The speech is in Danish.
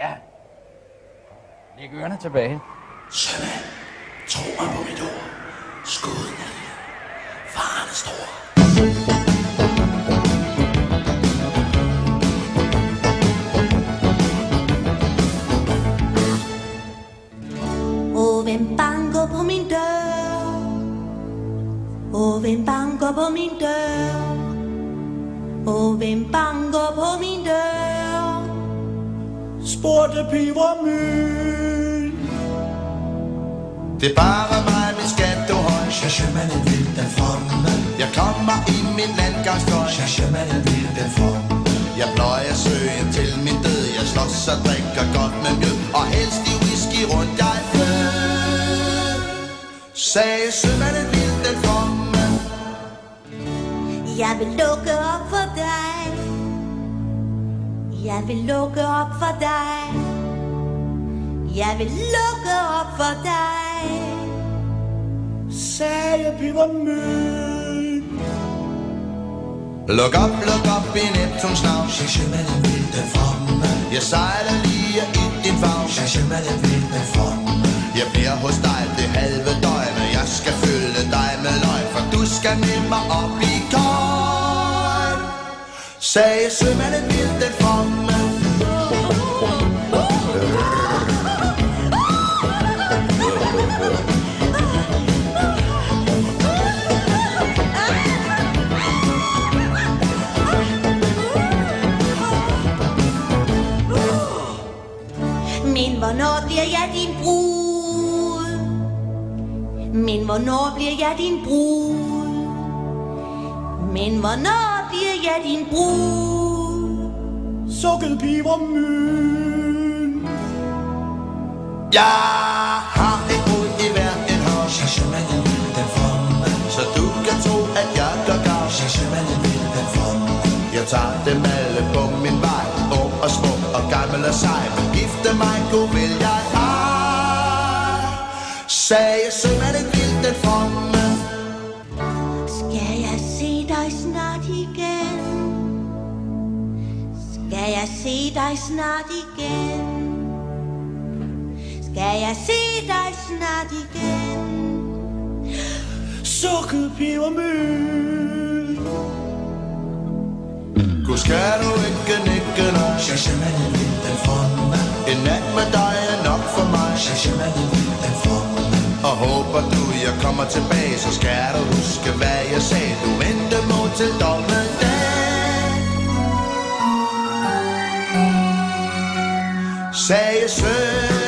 Ja. Læg ørerne tilbage. Sømand, tro mig på mit ord. Skuden er lille. Faren er stor. Hvem banker på min dør? Hvem banker på min dør? Hvem banker på min dør? Spurgte Pebermøn. Det er bare mig, min skat, du høj. Sjæsjømanden vil den fromme. Jeg kommer i min landgangstøj. Sjæsjømanden vil den fromme. Jeg pløjer søen til min død. Jeg slås og drikker godt med mjød. Og helst i whisky rundt jeg flød. Sagde sømanden vil den fromme. Jeg vil lukke op for dig. Jeg vil lukke op for dig. Jeg vil lukke op for dig. Sagde Pebermøn. Luk op i Neptuns navn. Sjæsjømanden vil den fromme. Jeg sejler lige i din favn. Sjæsjømanden vil den fromme. Jeg bliver hos dig det halve døgn. Jeg skal følge dig med løgn. For du skal med mig op i køjen. Sagde sømanden vil den fromme. Men hvornår bliver jeg din brud? Men hvornår bliver jeg din brud? Men hvornår bliver jeg din brud? Sukkede Pebermøn. Jeg har et brud i hver en hånd. Sjæsjømanden vil den fromme. Så du kan tro at jeg gør gavn. Sjæsjømanden vil den fromme. Jeg tager dem alle på min vej. Ung og smuk og gammel og sej. Men gifte mig god vil jeg ej. Sagde sømanden vil den fromme. Skal jeg se dig snart igen? Skal jeg se dig snart igen? Skal jeg se dig snart igen? Sukkede Pebermøn. Gud skal du ikke nikke nej. Sjæsjømanden vil den fromme. En nat med dig er nok for mig. Sjæsjømanden vil den fromme. Og håber du jeg kommer tilbage. Så skal du huske hvad jeg sagde. Du venter mod til dommedag. Sagde søn.